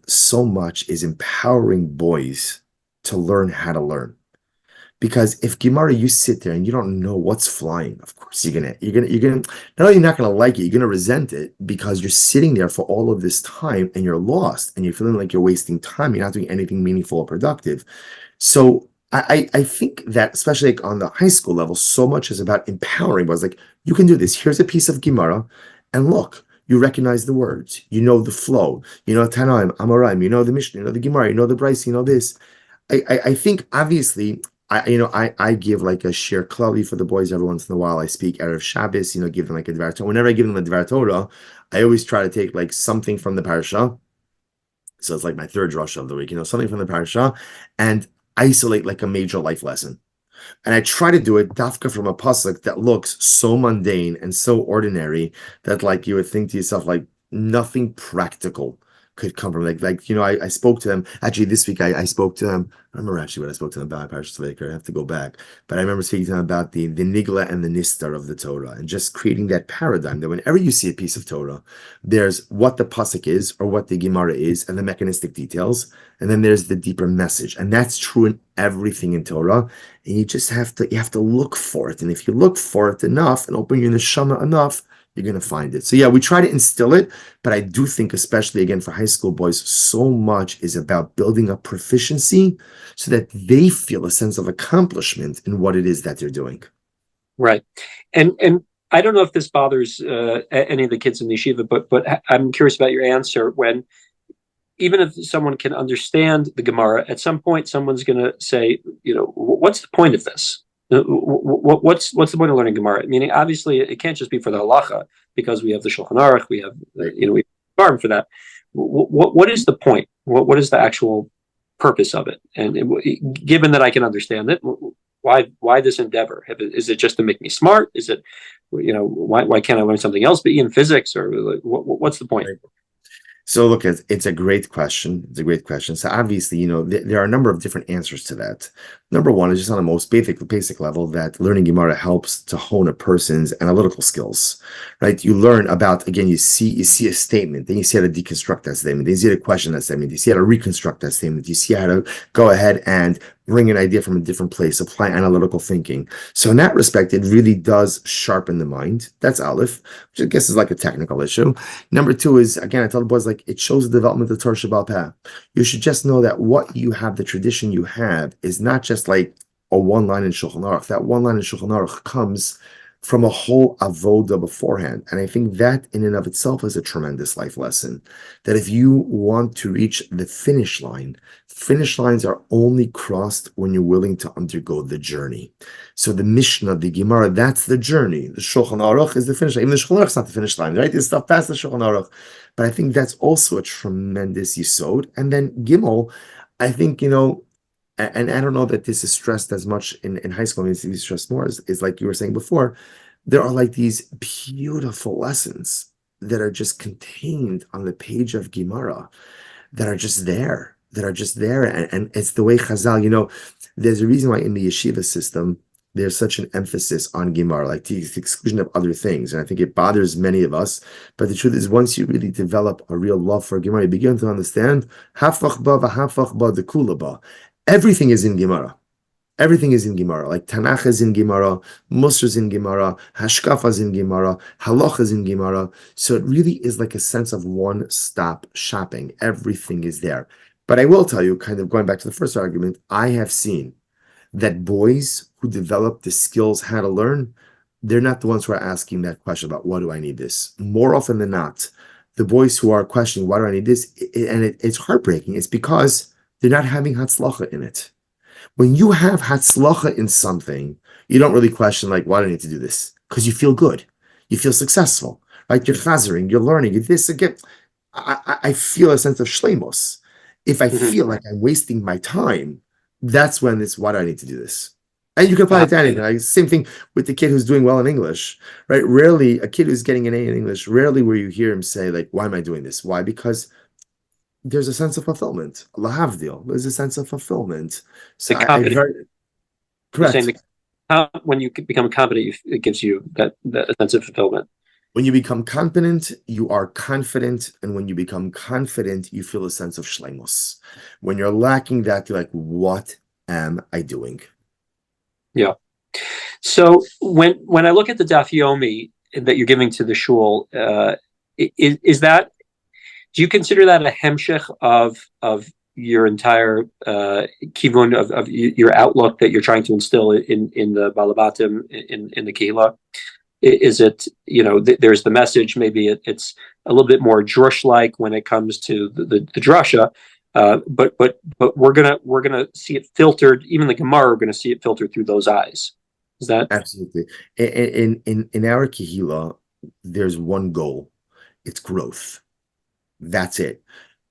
so much is empowering boys to learn how to learn. Because if Gemara, you sit there and you don't know what's flying, of course you're gonna not only not gonna like it, you're gonna resent it, because you're sitting there for all of this time and you're lost and you're feeling like you're wasting time. You're not doing anything meaningful or productive. So I think that, especially like on the high school level, so much is about empowering. But it's like, you can do this. Here's a piece of Gemara, and look, you recognize the words, you know the flow, Tanaim, Amoraim, the Mishnah, the Gemara, the Bryce, this. I think obviously. I give like a shir klali for the boys every once in a while. I speak Erev Shabbos, give them like a Dvar Torah. Whenever I give them a Dvar Torah, I always try to take like something from the parasha. So it's like my third Drasha of the week, something from the parasha, and isolate like a major life lesson. And I try to do it dafka from a pasuk that looks so mundane and so ordinary that like you would think to yourself, like nothing practical could come from I spoke to them actually this week. I spoke to them. I remember actually what I spoke to them about Parashas Vayikra. I have to go back, but I remember speaking to them about the nigla and the nistar of the Torah, and just creating that paradigm that whenever you see a piece of Torah, there's what the pasuk is or what the Gemara is and the mechanistic details, and then there's the deeper message, and that's true in everything in Torah. And you just have to look for it, and if you look for it enough and open your neshama enough, you're going to find it. So yeah, we try to instill it, but I do think, especially again for high school boys, so much is about building up proficiency so that they feel a sense of accomplishment in what it is that they're doing. Right. And I don't know if this bothers any of the kids in the yeshiva, but I'm curious about your answer. When even if someone can understand the Gemara, at some point someone's going to say, what's the point of this? What's the point of learning Gemara? Meaning, obviously, it can't just be for the halacha, because we have the Shulchan Aruch, we have we have for that. What is the point? What is the actual purpose of it? And given that I can understand it, why this endeavor? Is it just to make me smart? Is it, why can't I learn something else? But in physics, or what's the point? So look, it's a great question. It's a great question. So obviously, there are a number of different answers to that. Number one is just on the most basic level that learning Gemara helps to hone a person's analytical skills, right? You learn about, again, you see a statement, then you see how to deconstruct that statement, then you see how to question that statement, you see how to reconstruct that statement, you see how to go ahead and bring an idea from a different place, apply analytical thinking. So in that respect, it really does sharpen the mind. That's Aleph, which I guess is like a technical issue. Number two is, again, I tell the boys, it shows the development of Torah Shabbat Peh. You should just know that what you have, the tradition you have, is not just like a one line in Shulchan Aruch. That one line in Shulchan Aruch comes from a whole avoda beforehand. And I think that in and of itself is a tremendous life lesson. That if you want to reach the finish lines are only crossed when you're willing to undergo the journey. So the Mishnah, the Gemara, that's the journey. The Shulchan Aruch is the finish line. Even the Shulchan Aruch is not the finish line, right? It's stuff past the Shulchan Aruch. But I think that's also a tremendous yisod. And then Gimel, I think, and I don't know that this is stressed as much in high school. I mean, it's stressed more, is like you were saying before, there are like these beautiful lessons that are just contained on the page of Gemara that are just there, And it's the way Chazal, there's a reason why in the yeshiva system, there's such an emphasis on Gemara, like to the exclusion of other things. And I think it bothers many of us. But the truth is, once you really develop a real love for Gemara, you begin to understand hafach ba v'hafach ba the kula ba. Everything is in Gemara. Everything is in Gemara. Like Tanakh is in Gemara, Musar is in Gemara, Hashkafa is in Gemara, Halach is in Gemara. So it really is like a sense of one-stop shopping. Everything is there. But I will tell you, kind of going back to the first argument, I have seen that boys who develop the skills how to learn, they're not the ones who are asking that question about, why do I need this? More often than not, the boys who are questioning, why do I need this? It's heartbreaking. It's because they're not having hatzlacha in it. When you have hatzlacha in something, you don't really question, why do I need to do this? Because you feel good. You feel successful. Right? You're chazering, you're learning. This again, I feel a sense of shleimos. If I feel like I'm wasting my time, that's when it's, why do I need to do this? And you can apply it to anything. Same thing with the kid who's doing well in English, right? Rarely, a kid who's getting an A in English, rarely will you hear him say, why am I doing this? Why? Because there's a sense of fulfillment. Lahavdil, there's a sense of fulfillment. So correct. When you become competent, it gives you that sense of fulfillment. When you become competent, you are confident. And when you become confident, you feel a sense of shleimus. When you're lacking that, you're like, what am I doing? Yeah. So when I look at the Daf Yomi that you're giving to the shul, is that, do you consider that a hemshech of your entire kivun of your outlook that you're trying to instill in the balabatim in the Kehillah? Is it, there's the message, maybe it's a little bit more drush-like when it comes to the Drasha, but we're gonna see it filtered, even the Gemara, we're gonna see it filtered through those eyes. Is that absolutely in our Kehillah? There's one goal: it's growth. That's it.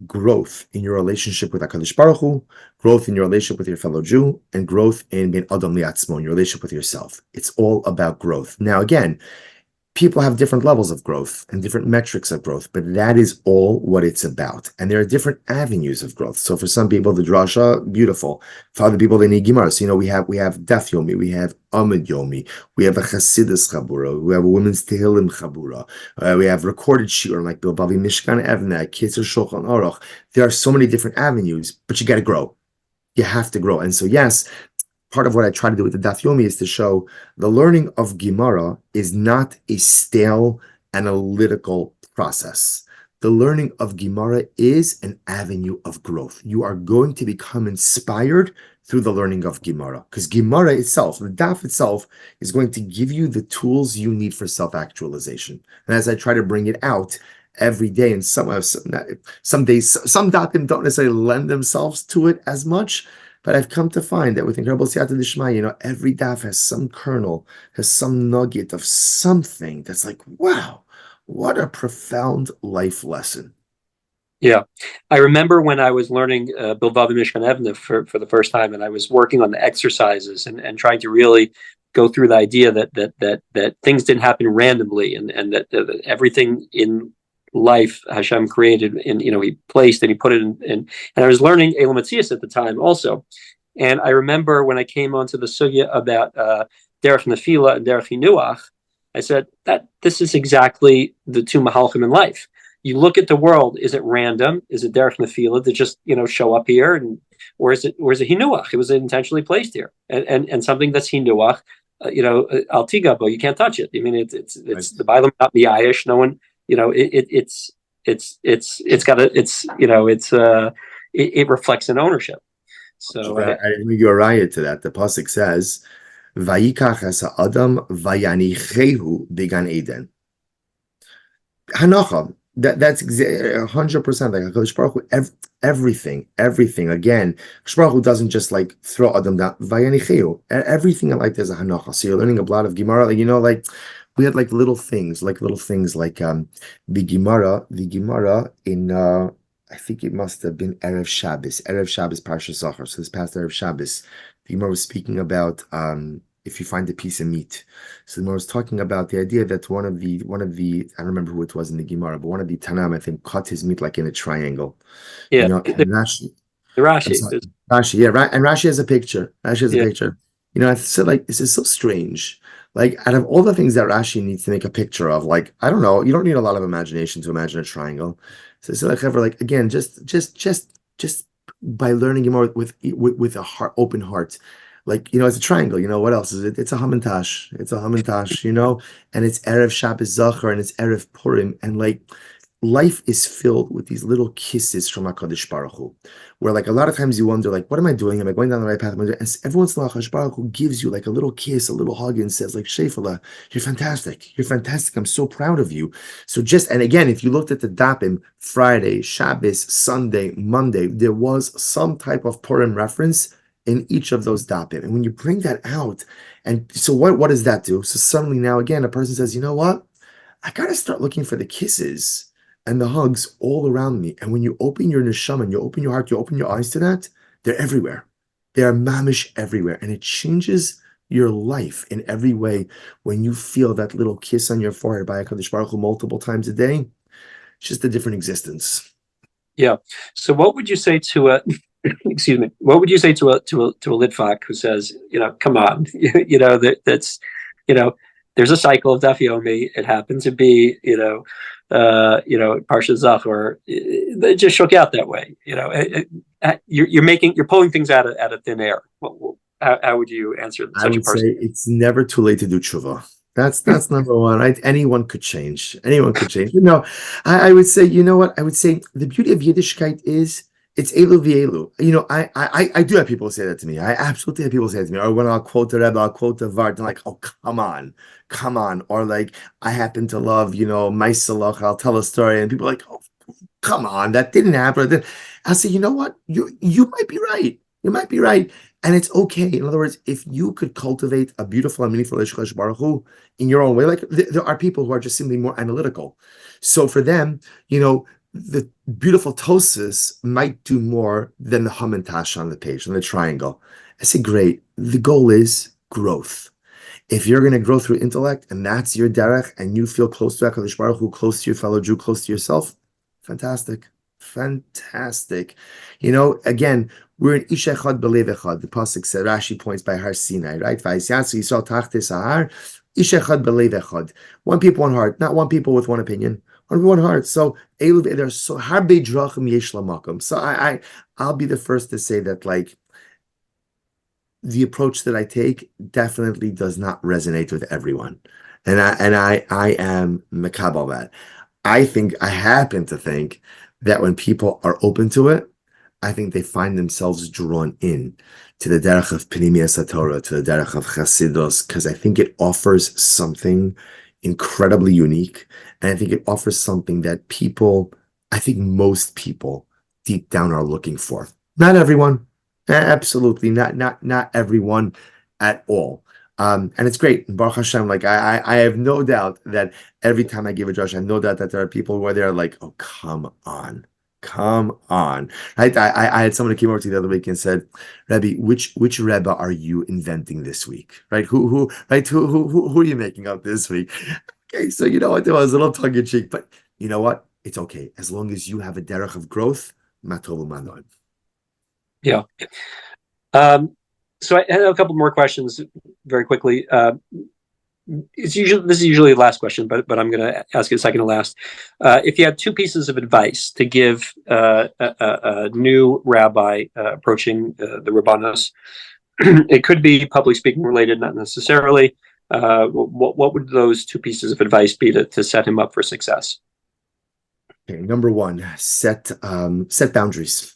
Growth in your relationship with HaKadosh Baruch Hu, growth in your relationship with your fellow Jew, and growth in Ben Adam Liatzmo, in your relationship with yourself. It's all about growth. Now, again, people have different levels of growth and different metrics of growth, but that is all what it's about. And there are different avenues of growth. So for some people, the Drasha, beautiful. For other people, they need Gemara. So, we have Daf Yomi, we have Amid Yomi, we have a Chassidus Chabura, we have a women's Tehillim Chabura, we have recorded shiur like Bilbavi Mishkan Evnei, Kitzur Shulchan Aruch. There are so many different avenues, but you got to grow. You have to grow. And so, yes, part of what I try to do with the Daf Yomi is to show the learning of Gemara is not a stale analytical process. The learning of Gemara is an avenue of growth. You are going to become inspired through the learning of Gemara, because Gemara itself, the daf itself, is going to give you the tools you need for self-actualization. And as I try to bring it out every day, and some days, some dafim don't necessarily lend themselves to it as much, but I've come to find that with incredible siyata d'shmaya, every daf has some kernel, has some nugget of something that's like, wow, what a profound life lesson. Yeah. I remember when I was learning Bilvav Mishkan Evne for the first time, and I was working on the exercises and trying to really go through the idea that things didn't happen randomly, and that everything in life Hashem created, and he placed and he put it in. And I was learning Elam Matzias at the time also. And I remember when I came onto the sugya about Derech Nefila and Derech Hinuach, I said that this is exactly the two mahalchim in life. You look at the world, is it random? Is it derech nefila to just, show up here? Or is it hinuach? It was intentionally placed here. And something that's hinuach, al tigabo, you can't touch it. I mean, it's right. The Bible, not the Ayish. No one, it reflects an ownership. So I give you a riot to that. The pasuk says, "Vayikach es ha'adam vayanichehu b'gan Eden." Hanacha. That's 100% like HaKadosh Baruch Hu, everything. Again, HaKadosh Baruch Hu doesn't just like throw Adam down. Vayanicheu. Everything in life there's a hanacha. So you're learning a lot of Gemara. We had little things like the Gemara in I think it must have been Erev Shabbos Parsha Zachor. So this past Erev Shabbos, the Gemara was speaking about if you find a piece of meat. So the Gemara was talking about the idea that one of the I don't remember who it was in the Gemara, but one of the Tanam, I think, cut his meat like in a triangle. Yeah. And Rashi. Rashi. Yeah, and Rashi has a picture. A picture. I said, this is so strange. Out of all the things that Rashi needs to make a picture of, I don't know, you don't need a lot of imagination to imagine a triangle. So again, just by learning Gemara with a open heart. It's a triangle, what else is it? It's a hamantash, and it's Erev Shabbos Zachor, and it's Erev Purim, and life is filled with these little kisses from HaKadosh Baruch Hu, where a lot of times you wonder, what am I doing? Am I going down the right path? And every once in a while, HaKadosh Baruch Hu gives you a little kiss, a little hug, and says, Shefala, you're fantastic. I'm so proud of you. So and again, if you looked at the Dapim, Friday, Shabbos, Sunday, Monday, there was some type of Purim reference in each of those dapim. And when you bring that out, and so what does that do? So suddenly now again, a person says, you know what? I got to start looking for the kisses and the hugs all around me. And when you open your neshama, and you open your heart, you open your eyes to that, they're everywhere. They are mamish everywhere. And it changes your life in every way when you feel that little kiss on your forehead by HaKadosh Baruch Hu multiple times a day. It's just a different existence. Yeah. So what would you say to a excuse me, what would you say to a Litvak who says, come on, that's, there's a cycle of Daf Yomi. It happens to be, Parsha Zachor. It just shook out that way. You're pulling things out of thin air. How would you answer such a person? I would say it's never too late to do tshuva. That's number one. Anyone could change. I would say, what? I would say the beauty of Yiddishkeit is it's elu v'elu. I do have people say that to me. I absolutely have people say that to me. Or when I'll quote the Rebbe, I'll quote the Vart, and oh, come on. Or I happen to love, my Salach, I'll tell a story, and people are oh, come on, that didn't happen. I'll say, you know what? You might be right. You might be right. And it's okay. In other words, if you could cultivate a beautiful and meaningful relationship with Baruch Hu in your own way, there are people who are just simply more analytical. So for them, the beautiful tosis might do more than the hamantash on the page, on the triangle. I say, great. The goal is growth. If you're going to grow through intellect, and that's your derech, and you feel close to HaKadosh Baruch Hu, close to your fellow Jew, close to yourself, fantastic. Again, we're in Ish Echad Belev Echad. The pasuk said, Rashi points by Har Sinai, right? Vayisatzu Yisrael Tachtes Hahar, Ish Echad Belev Echad. One people, one heart, not one people with one opinion. One heart. So there's so harbe drachim yesh lamakom. So I'll be the first to say that the approach that I take definitely does not resonate with everyone. And I am makabel that. I happen to think that when people are open to it, I think they find themselves drawn in to the derech of Pnimiyas Torah, to the derech of Chassidus, because I think it offers something incredibly unique, and I think it offers something that I think most people deep down are looking for. Not everyone, absolutely not everyone at all. And it's great. Baruch Hashem, like I have no doubt that every time I give a drasha, I have no doubt that there are people who are there like, oh, come on. Come on. Right? I had someone who came over to me the other week and said, Rabbi, which Rebbe are you inventing this week? Right? Who are you making up this week? Okay, so you know what? It was a little tongue in cheek, but you know what? It's okay. As long as you have a derech of growth, matov u'manon. Yeah. So I have a couple more questions very quickly. This is usually the last question, but I'm going to ask it second to last. If you had two pieces of advice to give a new rabbi approaching the Rabbanos, it could be public speaking related, not necessarily. What would those two pieces of advice be to set him up for success? Okay, number one, set boundaries.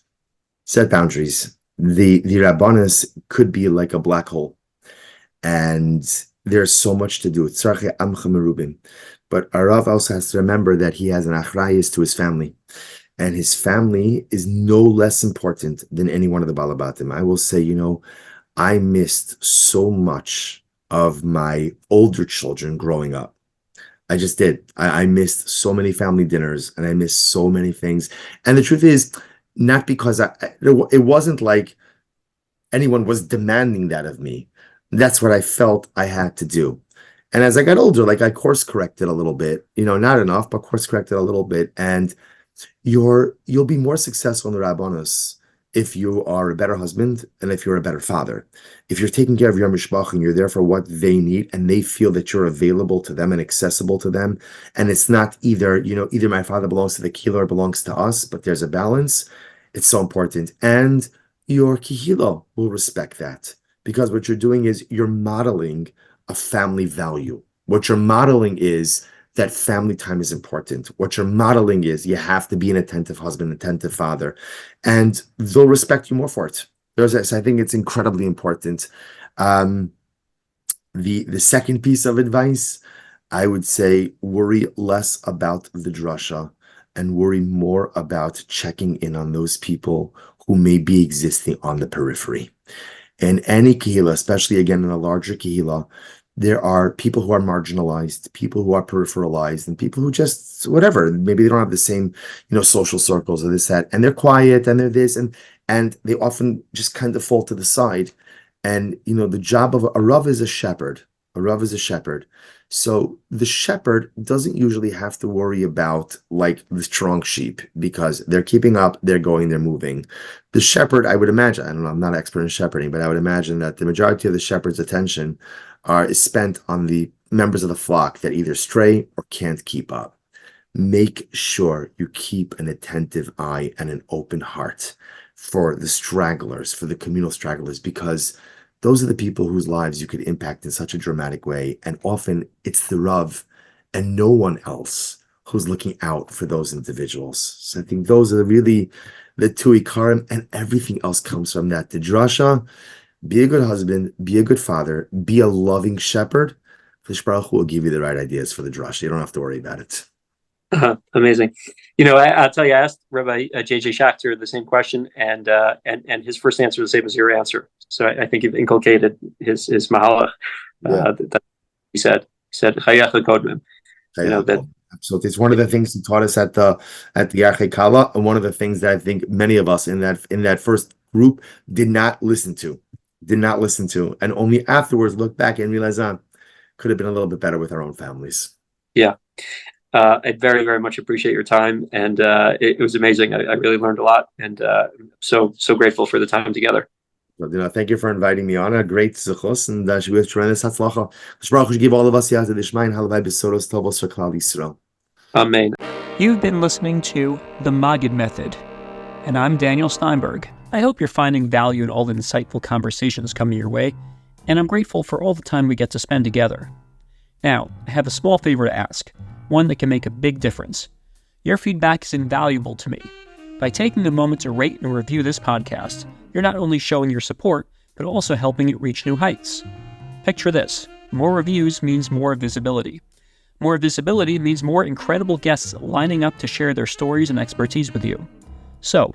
Set boundaries. The Rabbanos could be like a black hole, and there's so much to do. But a Rav also has to remember that he has an achrayus to his family, and his family is no less important than any one of the balabatim. I will say, I missed so much of my older children growing up. I just did. I missed so many family dinners, and I missed so many things. And the truth is, not because it wasn't like anyone was demanding that of me. That's what I felt I had to do. And as I got older, like I course corrected a little bit, not enough, but course corrected a little bit. And you'll be more successful in the Rabbanos if you are a better husband and if you're a better father. If you're taking care of your mishpach and you're there for what they need and they feel that you're available to them and accessible to them, and it's not either my father belongs to the Kehillah or belongs to us, but there's a balance. It's so important. And your Kehillah will respect that, because what you're doing is you're modeling a family value. What you're modeling is that family time is important. What you're modeling is you have to be an attentive husband, attentive father, and they'll respect you more for it. So I think it's incredibly important. The second piece of advice, I would say, worry less about the drasha and worry more about checking in on those people who may be existing on the periphery. In any Kehillah, especially again in a larger Kehillah, there are people who are marginalized, people who are peripheralized, and people who just, whatever, maybe they don't have the same, social circles or this, that, and they're quiet and they're this, and they often just kind of fall to the side. And, the job of a Rav is a shepherd. A Rav is a shepherd. So the shepherd doesn't usually have to worry about like the strong sheep because they're keeping up, they're going, they're moving. The shepherd, I would imagine, I don't know, I'm not an expert in shepherding, but I would imagine that the majority of the shepherd's attention is spent on the members of the flock that either stray or can't keep up. Make sure you keep an attentive eye and an open heart for the stragglers, for the communal stragglers, because those are the people whose lives you could impact in such a dramatic way. And often it's the Rav and no one else who's looking out for those individuals. So I think those are really the two ikarim, and everything else comes from that. The drasha, be a good husband, be a good father, be a loving shepherd. The Baruch Hu will give you the right ideas for the drasha. You don't have to worry about it. Amazing. I'll tell you, I asked Rabbi J.J. Schacter the same question, and his first answer was the same as your answer. So I think you've inculcated his mahalach. That he said chayacha kodmim. That absolutely. It's one of the things he taught us at the Yarchei Kala, and one of the things that I think many of us in that first group did not listen to, and only afterwards look back and realize could have been a little bit better with our own families. Yeah. I very, very much appreciate your time, and it was amazing. I really learned a lot, and so grateful for the time together. Well, thank you for inviting me on. A great zichus, and we have tremendous hatzlacha. Baruch Hu give all of us yazid ishmael halavai besoros tovos for Klal Yisrael. Amen. You've been listening to The Maggid Method, and I'm Daniel Steinberg. I hope you're finding value in all the insightful conversations coming your way, and I'm grateful for all the time we get to spend together. Now, I have a small favor to ask, one that can make a big difference. Your feedback is invaluable to me. By taking a moment to rate and review this podcast, you're not only showing your support, but also helping it reach new heights. Picture this: more reviews means more visibility. More visibility means more incredible guests lining up to share their stories and expertise with you. So,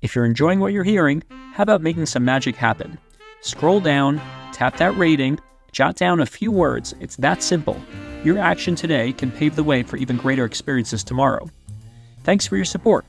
if you're enjoying what you're hearing, how about making some magic happen? Scroll down, tap that rating, jot down a few words. It's that simple. Your action today can pave the way for even greater experiences tomorrow. Thanks for your support,